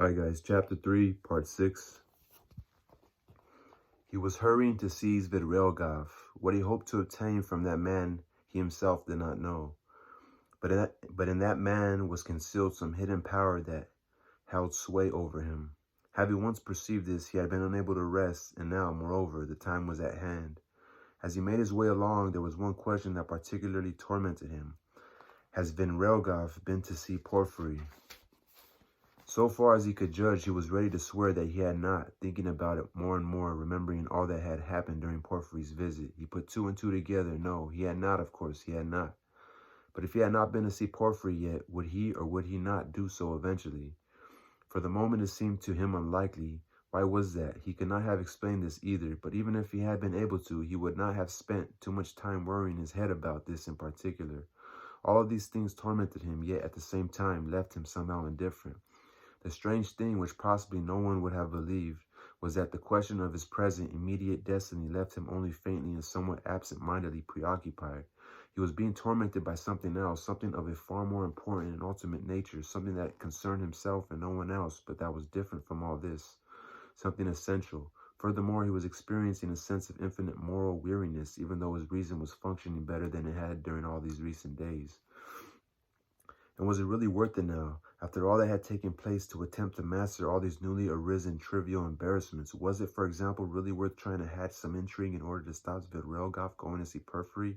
Alright guys, chapter 3, part 6. He was hurrying to seize Vidrelgov. What he hoped to obtain from that man he himself did not know. But in that man was concealed some hidden power that held sway over him. Having once perceived this, he had been unable to rest, and now, moreover, the time was at hand. As he made his way along, there was one question that particularly tormented him. Has Vidrelgov been to see Porfiry? So far as he could judge, he was ready to swear that he had not. Thinking about it more and more, remembering all that had happened during Porfiry's visit, he put two and two together. No, he had not, of course, he had not. But if he had not been to see Porfiry yet, would he or would he not do so eventually? For the moment it seemed to him unlikely. Why was that? He could not have explained this either, but even if he had been able to, he would not have spent too much time worrying his head about this in particular. All of these things tormented him, yet at the same time left him somehow indifferent. The strange thing, which possibly no one would have believed, was that the question of his present immediate destiny left him only faintly and somewhat absent-mindedly preoccupied. He was being tormented by something else, something of a far more important and ultimate nature, something that concerned himself and no one else, but that was different from all this, something essential. Furthermore, he was experiencing a sense of infinite moral weariness, even though his reason was functioning better than it had during all these recent days. And was it really worth it now, after all that had taken place, to attempt to master all these newly arisen trivial embarrassments? Was it, for example, really worth trying to hatch some intrigue in order to stop Vidrelgov going to see Porfiry,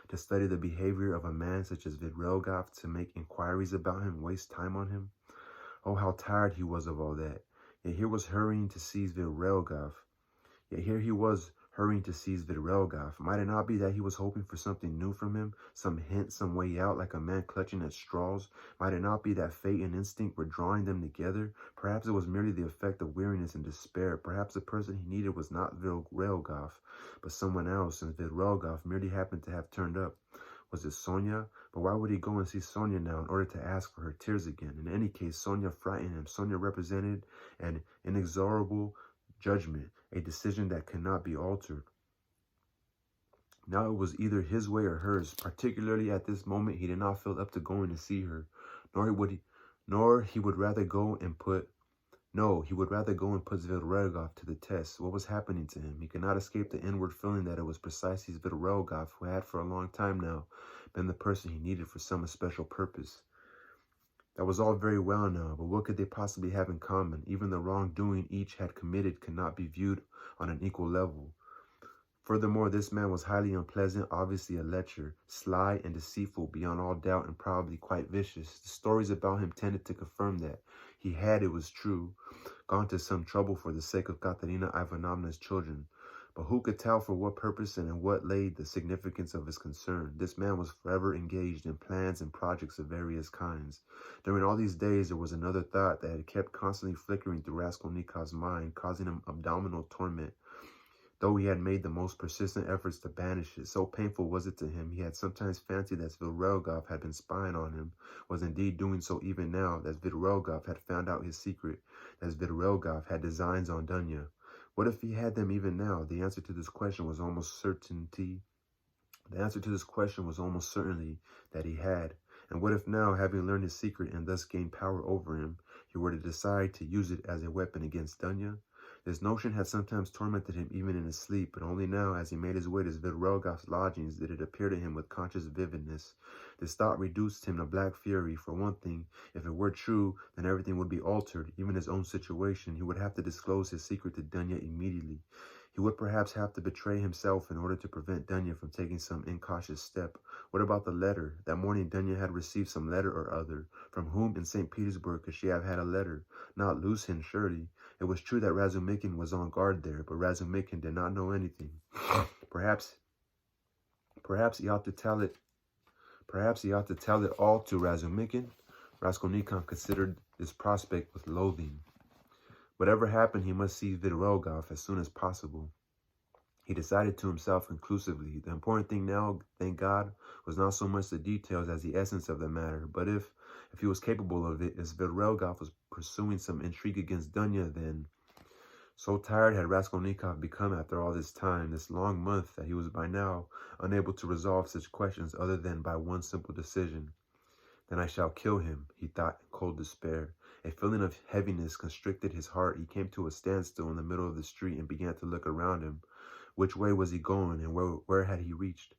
to study the behavior of a man such as Vidrelgov, to make inquiries about him, waste time on him? Oh, how tired he was of all that. Yet here was hurrying to seize Vidrelgov. Might it not be that he was hoping for something new from him, some hint, some way out, like a man clutching at straws? Might it not be that fate and instinct were drawing them together? Perhaps it was merely the effect of weariness and despair. Perhaps the person he needed was not Vidrelgov, but someone else, and Vidrelgov merely happened to have turned up. Was it Sonia? But why would he go and see Sonia now in order to ask for her tears again? In any case, Sonia frightened him. Sonia represented an inexorable judgment, a decision that cannot be altered. Now it was either his way or hers. Particularly at this moment, he did not feel up to going to see her, he would rather go and put Vidrelgov to the test. What was happening to him? He could not escape the inward feeling that it was precisely Vidrelgov who had for a long time now been the person he needed for some special purpose. That was all very well now, but what could they possibly have in common? Even the wrongdoing each had committed could not be viewed on an equal level. Furthermore, this man was highly unpleasant, obviously a lecher, sly and deceitful beyond all doubt, and probably quite vicious. The stories about him tended to confirm that. He had, it was true, gone to some trouble for the sake of Katerina Ivanovna's children. But who could tell for what purpose and in what lay the significance of his concern? This man was forever engaged in plans and projects of various kinds. During all these days, there was another thought that had kept constantly flickering through Raskolnikov's mind, causing him abdominal torment. Though he had made the most persistent efforts to banish it, so painful was it to him, he had sometimes fancied that Vidrelgov had been spying on him, was indeed doing so even now, that Vidrelgov had found out his secret, that Vidrelgov had designs on Dunya. What if he had them even now? The answer to this question was almost certainly that he had. And what if now, having learned his secret and thus gained power over him, he were to decide to use it as a weapon against Dunya? This notion had sometimes tormented him even in his sleep, but only now, as he made his way to Vidrelgov's lodgings, did it appear to him with conscious vividness. This thought reduced him to black fury. For one thing, if it were true, then everything would be altered, even his own situation. He would have to disclose his secret to Dunya immediately. He would perhaps have to betray himself in order to prevent Dunya from taking some incautious step. What about the letter? That morning Dunya had received some letter or other. From whom in St. Petersburg could she have had a letter? Not Lucien, surely. It was true that Razumikin was on guard there, but Razumikin did not know anything. Perhaps he ought to tell it all to Razumikin. Raskolnikov considered this prospect with loathing. Whatever happened, he must see Vidrelgov as soon as possible. He decided to himself conclusively. The important thing now, thank God, was not so much the details as the essence of the matter. But if he was capable of it, if Vidrelgov was pursuing some intrigue against Dunya, then... So tired had Raskolnikov become after all this time, this long month, that he was by now unable to resolve such questions other than by one simple decision. Then I shall kill him, he thought in cold despair. A feeling of heaviness constricted his heart. He came to a standstill in the middle of the street and began to look around him. Which way was he going, and where had he reached?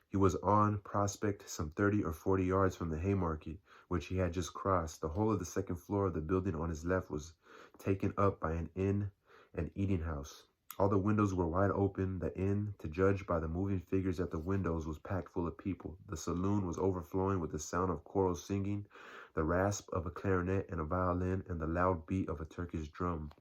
He was on Prospect, some 30 or 40 yards from the Haymarket, which he had just crossed. The whole of the second floor of the building on his left was taken up by an inn and eating house. All the windows were wide open. The inn, to judge by the moving figures at the windows, was packed full of people. The saloon was overflowing with the sound of choral singing, the rasp of a clarinet and a violin, and the loud beat of a Turkish drum.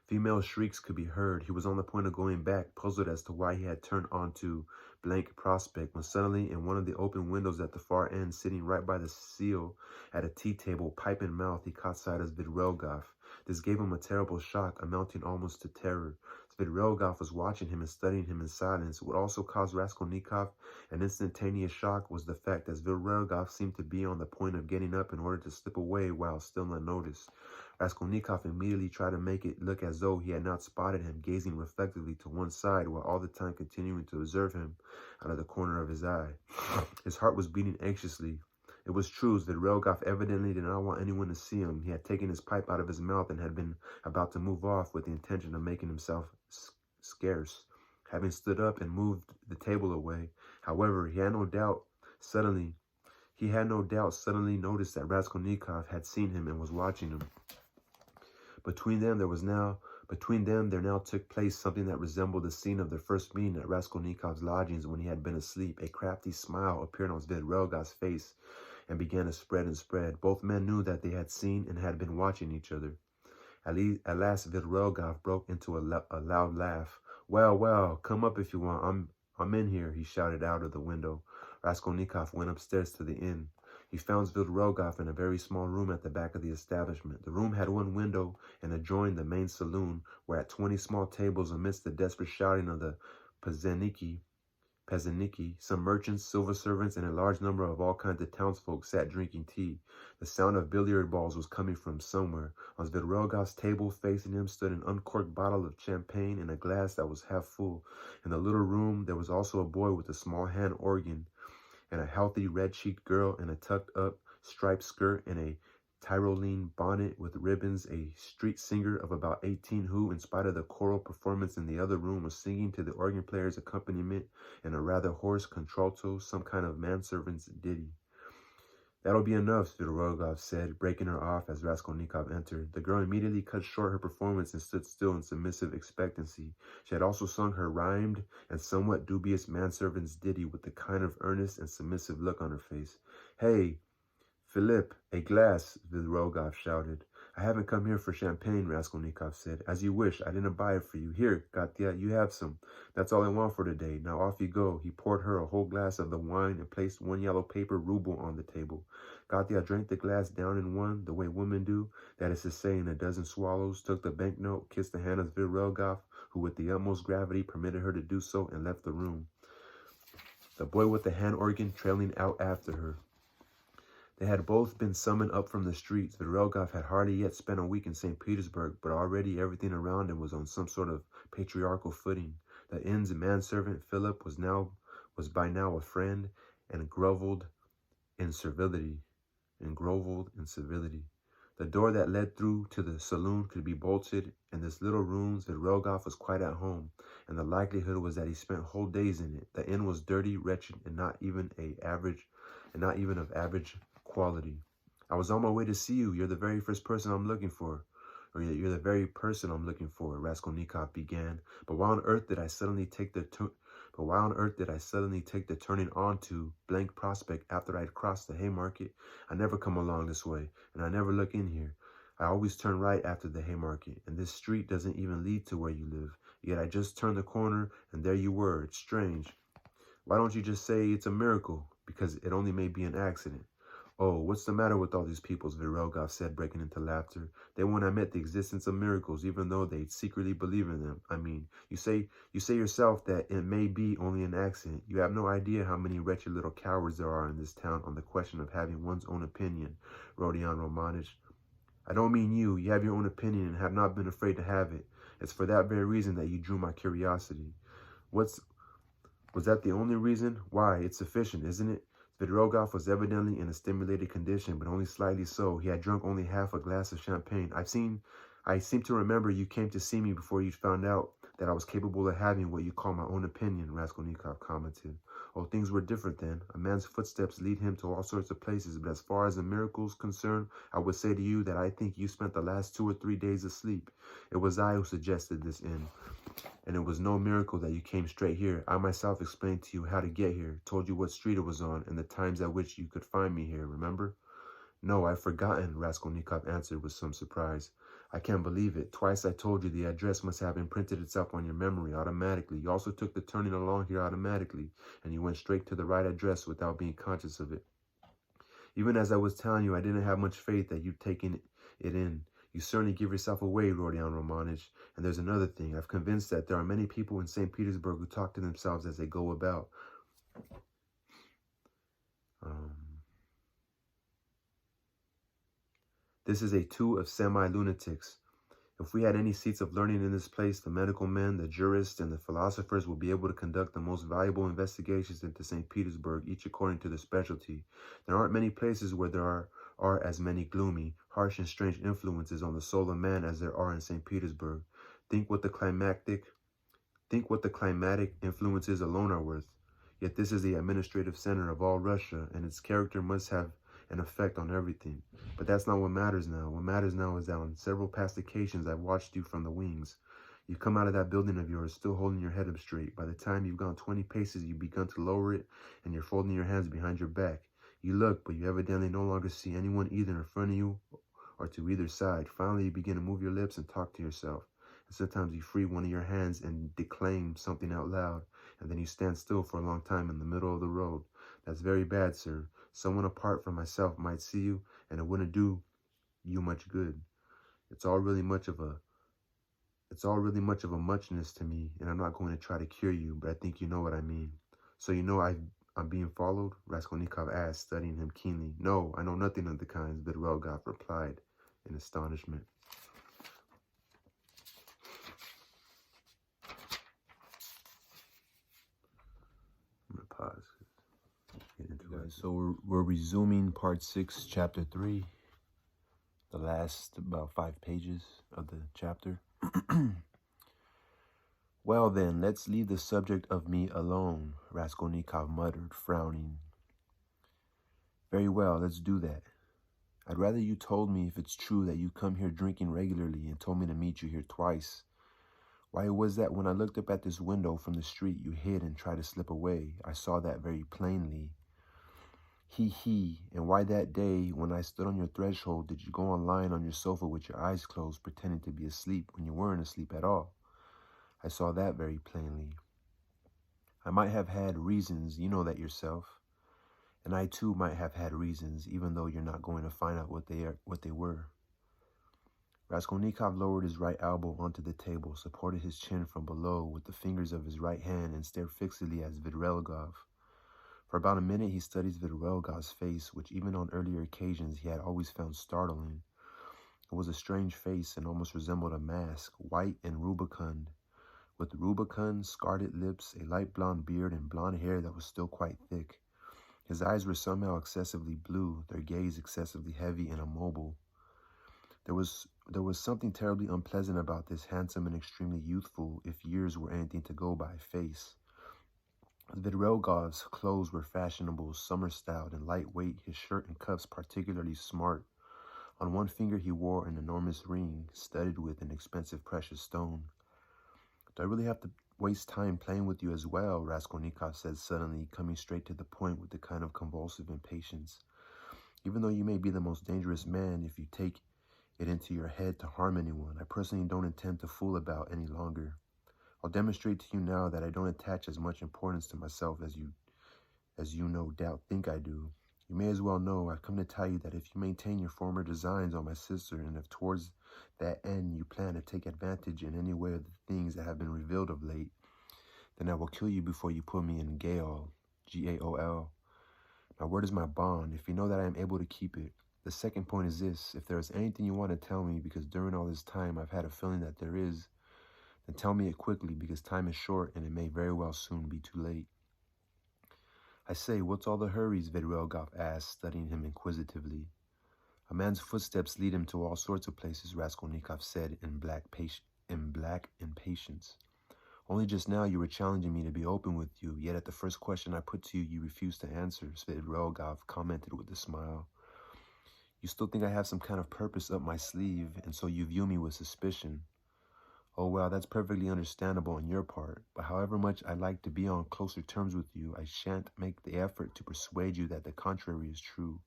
Female shrieks could be heard. He was on the point of going back, puzzled as to why he had turned onto blank Prospect, when suddenly in one of the open windows at the far end, sitting right by the sill at a tea table, pipe in mouth, he caught sight of Svidrigaïlov. This gave him a terrible shock, amounting almost to terror. Svidrigaïlov was watching him and studying him in silence. What also caused Raskolnikov an instantaneous shock was the fact that Svidrigaïlov seemed to be on the point of getting up in order to slip away while still unnoticed. Raskolnikov immediately tried to make it look as though he had not spotted him, gazing reflectively to one side while all the time continuing to observe him out of the corner of his eye. His heart was beating anxiously. It was true that Svidrigaïlov evidently did not want anyone to see him. He had taken his pipe out of his mouth and had been about to move off with the intention of making himself scarce. Having stood up and moved the table away, however, he had no doubt suddenly noticed that Raskolnikov had seen him and was watching him. Between them there now took place something that resembled the scene of their first meeting at Raskolnikov's lodgings when he had been asleep. A crafty smile appeared on Svidrigaïlov's face and began to spread and spread. Both men knew that they had seen and had been watching each other. At last Svidrigaïlov broke into a loud laugh. Well, come up if you want. I'm in here, he shouted out of the window. Raskolnikov went upstairs to the inn. He found Svidrigaïlov in a very small room at the back of the establishment. The room had one window and adjoined the main saloon, where at 20 small tables, amidst the desperate shouting of the peasantiki, some merchants, silver servants, and a large number of all kinds of townsfolk sat drinking tea. The sound of billiard balls was coming from somewhere. On Svidrigaïlov's table, facing him, stood an uncorked bottle of champagne and a glass that was half full. In the little room, there was also a boy with a small hand organ, and a healthy, red-cheeked girl in a tucked-up striped skirt and a Tyrolean bonnet with ribbons, a street singer of about 18 who, in spite of the choral performance in the other room, was singing to the organ player's accompaniment in a rather hoarse contralto, some kind of manservant's ditty. That'll be enough, Svidrigaïlov said, breaking her off as Raskolnikov entered. The girl immediately cut short her performance and stood still in submissive expectancy. She had also sung her rhymed and somewhat dubious manservant's ditty with a kind of earnest and submissive look on her face. Hey, Philip, a glass, Svidrigaïlov shouted. I haven't come here for champagne, Raskolnikov said. As you wish, I didn't buy it for you. Here, Katya, you have some. That's all I want for today. Now off you go. He poured her a whole glass of the wine and placed one yellow paper ruble on the table. Katya drank the glass down in one, the way women do, that is to say, in a dozen swallows, took the banknote, kissed the hand of Svidrigaïlov, who with the utmost gravity permitted her to do so, and left the room, the boy with the hand organ trailing out after her. They had both been summoned up from the streets. Svidrigaïlov had hardly yet spent a week in St. Petersburg, but already everything around him was on some sort of patriarchal footing. The inn's manservant, Philip, was by now a friend, and grovelled in servility. The door that led through to the saloon could be bolted. In this little room, Svidrigaïlov was quite at home, and the likelihood was that he spent whole days in it. The inn was dirty, wretched, and not even of average quality. I was on my way to see you. You're the very person I'm looking for, Raskolnikov began. But why on earth did I suddenly take the turning on to blank Prospect after I'd crossed the Haymarket? I never come along this way, and I never look in here. I always turn right after the Haymarket, and this street doesn't even lead to where you live. Yet I just turned the corner, and there you were. It's strange. Why don't you just say it's a miracle? Because it only may be an accident. Oh, what's the matter with all these people? Svidrigaïlov said, breaking into laughter. They won't admit the existence of miracles, even though they secretly believe in them. I mean, you say yourself that it may be only an accident. You have no idea how many wretched little cowards there are in this town on the question of having one's own opinion, Rodion Romanich. I don't mean you. You have your own opinion and have not been afraid to have it. It's for that very reason that you drew my curiosity. Was that the only reason? Why, it's sufficient, isn't it? Svidrigaïlov was evidently in a stimulated condition, but only slightly so. He had drunk only half a glass of champagne. I seem to remember you came to see me before you found out that I was capable of having what you call my own opinion, Raskolnikov commented. Oh, things were different then. A man's footsteps lead him to all sorts of places, but as far as the miracle's concerned, I would say to you that I think you spent the last 2 or 3 days asleep. It was I who suggested this inn. And it was no miracle that you came straight here. I myself explained to you how to get here, told you what street it was on, and the times at which you could find me here, remember? No, I've forgotten, Raskolnikov answered with some surprise. I can't believe it. Twice I told you the address must have imprinted itself on your memory automatically. You also took the turning along here automatically, and you went straight to the right address without being conscious of it. Even as I was telling you, I didn't have much faith that you'd taken it in. You certainly give yourself away, Rodion Romanich. And there's another thing. I've convinced that there are many people in St. Petersburg who talk to themselves as they go about. This is a two of semi-lunatics. If we had any seats of learning in this place, the medical men, the jurists, and the philosophers would be able to conduct the most valuable investigations into St. Petersburg, each according to their specialty. There aren't many places where there are as many gloomy, harsh, and strange influences on the soul of man as there are in St. Petersburg. Think what the climatic influences alone are worth. Yet this is the administrative center of all Russia, and its character must have an effect on everything. But that's not what matters now. What matters now is that on several past occasions I've watched you from the wings. You come out of that building of yours still holding your head up straight. By the time you've gone 20 paces, you've begun to lower it, and you're folding your hands behind your back. You look, but you evidently no longer see anyone either in front of you or to either side. Finally, you begin to move your lips and talk to yourself. And sometimes you free one of your hands and declaim something out loud, and then you stand still for a long time in the middle of the road. That's very bad, sir. Someone apart from myself might see you, and it wouldn't do you much good. It's all really much of a muchness to me, and I'm not going to try to cure you, but I think you know what I mean. So you know I'm being followed? Raskolnikov asked, studying him keenly. No, I know nothing of the kind, Svidrigaïlov replied in astonishment. I'm going to pause. So we're resuming part 6, chapter 3, the last about 5 pages of the chapter. Well then, let's leave the subject of me alone, Raskolnikov muttered, frowning. Very well, let's do that. I'd rather you told me if it's true that you come here drinking regularly and told me to meet you here twice. Why it was that when I looked up at this window from the street, you hid and tried to slip away. I saw that very plainly. And why that day, when I stood on your threshold, did you go on lying on your sofa with your eyes closed, pretending to be asleep when you weren't asleep at all? I saw that very plainly. I might have had reasons, you know that yourself. And I too might have had reasons, even though you're not going to find out what they were. Raskolnikov lowered his right elbow onto the table, supported his chin from below with the fingers of his right hand, and stared fixedly at Svidrigaïlov. For about a minute he studied Svidrigaïlov's face, which even on earlier occasions he had always found startling. It was a strange face and almost resembled a mask, white and rubicund, with rubicund, scarlet lips, a light blonde beard, and blonde hair that was still quite thick. His eyes were somehow excessively blue, their gaze excessively heavy and immobile. There was something terribly unpleasant about this handsome and extremely youthful, if years were anything to go by, face. Svidrigaïlov's clothes were fashionable, summer-styled, and lightweight, his shirt and cuffs particularly smart. On one finger he wore an enormous ring, studded with an expensive precious stone. Do I really have to waste time playing with you as well? Raskolnikov said suddenly, coming straight to the point with a kind of convulsive impatience. Even though you may be the most dangerous man if you take it into your head to harm anyone, I personally don't intend to fool about any longer. I'll demonstrate to you now that I don't attach as much importance to myself as you no doubt think I do. You may as well know I've come to tell you that if you maintain your former designs on my sister, and if towards that end you plan to take advantage in any way of the things that have been revealed of late, then I will kill you before you put me in gaol, G-A-O-L. My word is my bond, if you know that I am able to keep it. The second point is this: if there is anything you want to tell me, because during all this time I've had a feeling that there is, then tell me it quickly, because time is short and it may very well soon be too late. I say, what's all the hurry? Zvedrelgov asked, studying him inquisitively. A man's footsteps lead him to all sorts of places, Raskolnikov said in black impatience. Only just now you were challenging me to be open with you, yet at the first question I put to you, you refused to answer, Zvedrelgov commented with a smile. You still think I have some kind of purpose up my sleeve, and so you view me with suspicion. Oh, well, that's perfectly understandable on your part, but however much I'd like to be on closer terms with you, I shan't make the effort to persuade you that the contrary is true.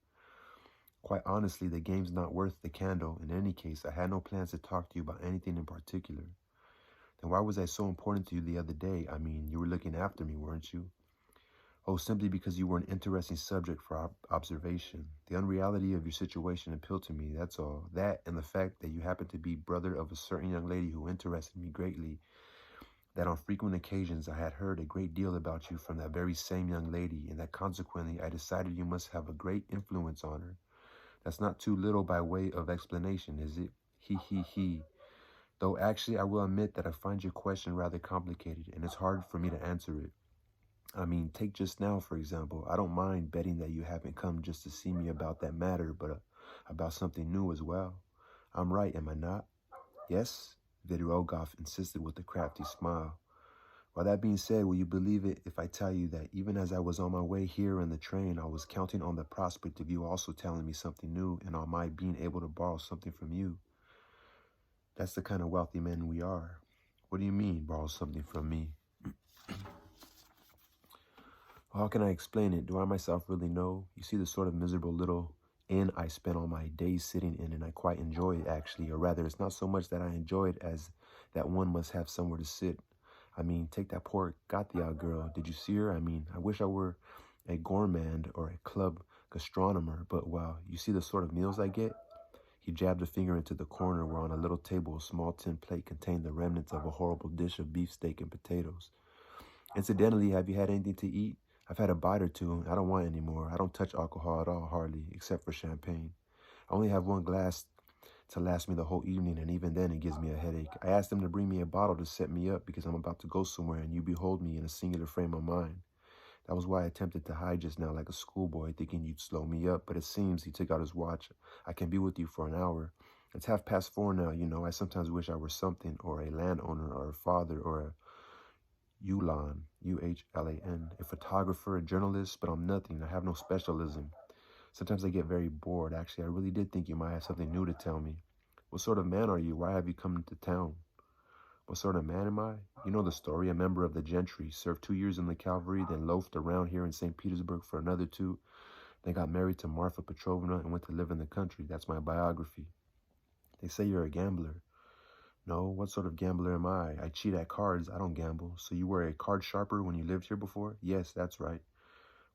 Quite honestly, the game's not worth the candle. In any case, I had no plans to talk to you about anything in particular. Then why was I so important to you the other day? I mean, you were looking after me, weren't you? Oh, simply because you were an interesting subject for observation. The unreality of your situation appealed to me, that's all. That and the fact that you happen to be brother of a certain young lady who interested me greatly, that on frequent occasions I had heard a great deal about you from that very same young lady, and that consequently I decided you must have a great influence on her. That's not too little by way of explanation, is it? He. Though actually I will admit that I find your question rather complicated, and it's hard for me to answer it. I mean, take just now, for example. I don't mind betting that you haven't come just to see me about that matter, but about something new as well. I'm right, am I not? Yes? Vidrogov insisted with a crafty smile. Well, that being said, will you believe it if I tell you that even as I was on my way here in the train, I was counting on the prospect of you also telling me something new and on my being able to borrow something from you? That's the kind of wealthy men we are. What do you mean, borrow something from me? How can I explain it? Do I myself really know? You see the sort of miserable little inn I spend all my days sitting in, and I quite enjoy it, actually. Or rather, it's not so much that I enjoy it as that one must have somewhere to sit. I mean, take that poor Gatia girl. Did you see her? I mean, I wish I were a gourmand or a club gastronomer, but wow, you see the sort of meals I get? He jabbed a finger into the corner where on a little table a small tin plate contained the remnants of a horrible dish of beefsteak and potatoes. Incidentally, have you had anything to eat? I've had a bite or two. I don't want any more. I don't touch alcohol at all, hardly, except for champagne. I only have one glass to last me the whole evening, and even then it gives me a headache. I asked them to bring me a bottle to set me up because I'm about to go somewhere, and you behold me in a singular frame of mind. That was why I attempted to hide just now like a schoolboy, thinking you'd slow me up, but it seems he took out his watch. I can be with you for an hour. It's 4:30 now, you know. I sometimes wish I were something, or a landowner, or a father, or a Ulan, Uhlan, a photographer, a journalist, but I'm nothing. I have no specialism. Sometimes I get very bored. Actually, I really did think you might have something new to tell me. What sort of man are you? Why have you come into town? What sort of man am I? You know the story. A member of the gentry, served 2 years in the cavalry, then loafed around here in St. Petersburg for another 2, then got married to Marfa Petrovna and went to live in the country. That's my biography. They say you're a gambler. No, what sort of gambler am I? I cheat at cards. I don't gamble. So you were a card sharper when you lived here before? Yes, that's right.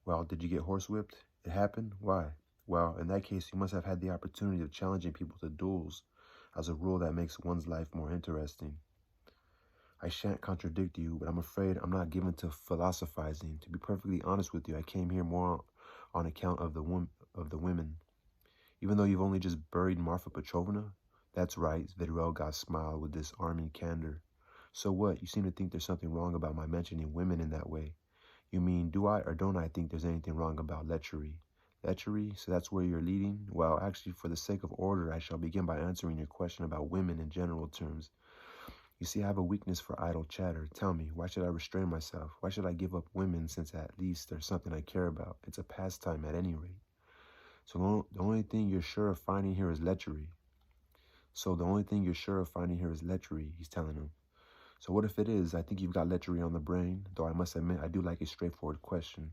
Well, did you get horsewhipped? It happened? Why? Well, in that case, you must have had the opportunity of challenging people to duels. As a rule, that makes one's life more interesting. I shan't contradict you, but I'm afraid I'm not given to philosophizing. To be perfectly honest with you, I came here more on account of the women. Even though you've only just buried Marfa Petrovna? That's right, Zvedrelgov smiled with disarming candor. So what? You seem to think there's something wrong about my mentioning women in that way. You mean, do I or don't I think there's anything wrong about lechery? Lechery? So that's where you're leading? Well, actually, for the sake of order, I shall begin by answering your question about women in general terms. You see, I have a weakness for idle chatter. Tell me, why should I restrain myself? Why should I give up women since at least there's something I care about? It's a pastime at any rate. So the only thing you're sure of finding here is lechery. He's telling him. So what if it is? I think you've got lechery on the brain, though I must admit I do like a straightforward question.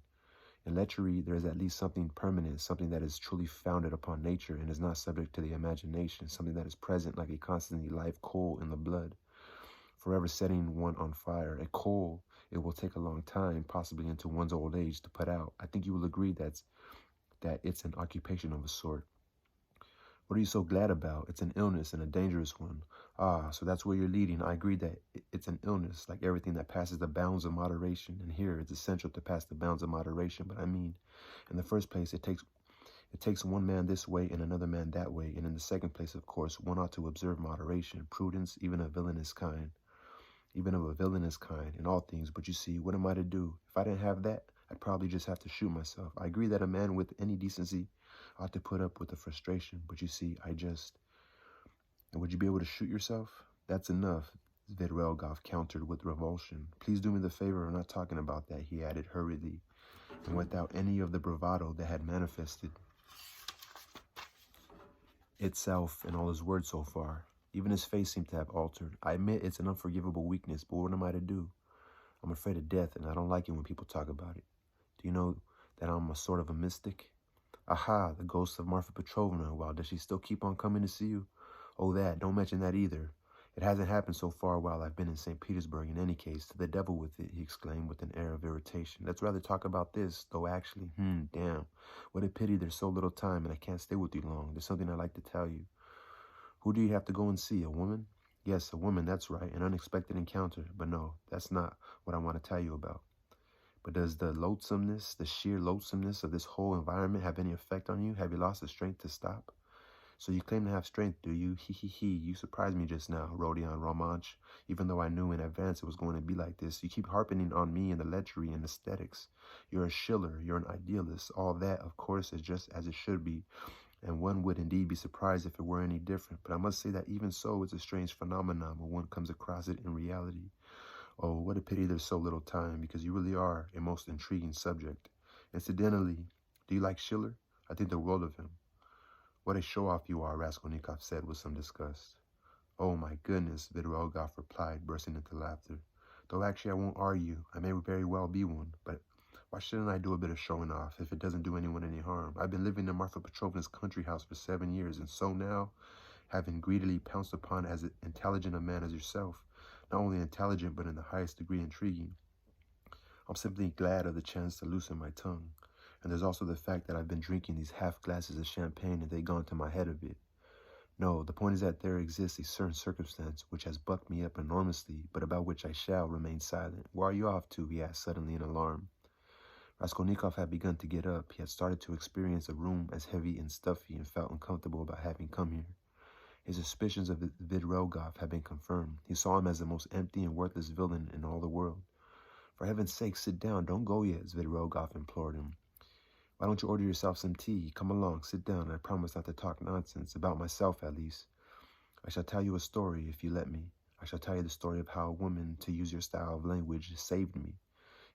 In lechery, there is at least something permanent, something that is truly founded upon nature and is not subject to the imagination, something that is present like a constantly live coal in the blood, forever setting one on fire. A coal, it will take a long time, possibly into one's old age, to put out. I think you will agree that it's an occupation of a sort. What are you so glad about? It's an illness and a dangerous one. Ah, so that's where you're leading. I agree that it's an illness, like everything that passes the bounds of moderation. And here, it's essential to pass the bounds of moderation. But I mean, in the first place, it takes one man this way and another man that way. And in the second place, of course, one ought to observe moderation, prudence, even of a villainous kind in all things. But you see, what am I to do? If I didn't have that, I'd probably just have to shoot myself. I agree that a man with any decency ought to put up with the frustration, but you see, And would you be able to shoot yourself? That's enough, Zvidrelgov countered with revulsion. Please do me the favor of not talking about that, he added hurriedly, and without any of the bravado that had manifested itself in all his words so far. Even his face seemed to have altered. I admit it's an unforgivable weakness, but what am I to do? I'm afraid of death, and I don't like it when people talk about it. Do you know that I'm a sort of a mystic? Aha, the ghost of Marfa Petrovna. Well, does she still keep on coming to see you? Oh, that. Don't mention that either. It hasn't happened so far while I've been in St. Petersburg in any case. To the devil with it, he exclaimed with an air of irritation. Let's rather talk about this, though actually. Damn. What a pity there's so little time and I can't stay with you long. There's something I'd like to tell you. Who do you have to go and see? A woman? Yes, a woman, that's right. An unexpected encounter. But no, that's not what I want to tell you about. But does the loathsomeness, the sheer loathsomeness of this whole environment have any effect on you? Have you lost the strength to stop? So you claim to have strength, do you? You surprised me just now, Rodion Romanch. Even though I knew in advance it was going to be like this, you keep harping on me and the lechery and aesthetics. You're a Schiller, you're an idealist. All that, of course, is just as it should be. And one would indeed be surprised if it were any different. But I must say that even so, it's a strange phenomenon when one comes across it in reality. Oh, what a pity there's so little time, because you really are a most intriguing subject. Incidentally, do you like Schiller? I think the world of him. What a show-off you are, Raskolnikov said with some disgust. Oh, my goodness, Zvidrelgov replied, bursting into laughter. Though actually I won't argue. I may very well be one, but why shouldn't I do a bit of showing off if it doesn't do anyone any harm? I've been living in Marfa Petrovna's country house for 7 years, and so now, having greedily pounced upon as intelligent a man as yourself, not only intelligent but in the highest degree intriguing, I'm simply glad of the chance to loosen my tongue. And there's also the fact that I've been drinking these half glasses of champagne and they've gone to my head a bit. No, the point is that there exists a certain circumstance which has bucked me up enormously, but about which I shall remain silent. Where are you off to? He asked suddenly in alarm. Raskolnikov had begun to get up. He had started to experience a room as heavy and stuffy and felt uncomfortable about having come here. His suspicions of Zvidrelgov had been confirmed. He saw him as the most empty and worthless villain in all the world. For heaven's sake, sit down. Don't go yet, Zvidrelgov implored him. Why don't you order yourself some tea? Come along, sit down. I promise not to talk nonsense, about myself at least. I shall tell you a story, if you let me. I shall tell you the story of how a woman, to use your style of language, saved me.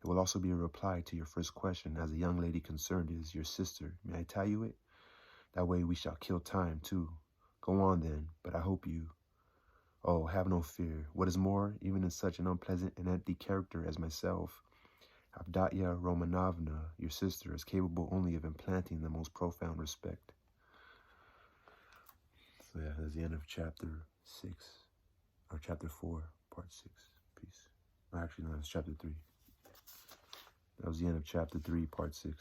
It will also be a reply to your first question, as the young lady concerned is your sister. May I tell you it? That way we shall kill time, too. Go on, then, but I hope you... Oh, have no fear. What is more, even in such an unpleasant and empty character as myself, Avdotya Romanovna, your sister, is capable only of implanting the most profound respect. So yeah, that's the end of chapter 6, or chapter 4, part 6. Peace. Actually, no, it's chapter 3. That was the end of chapter 3, part 6.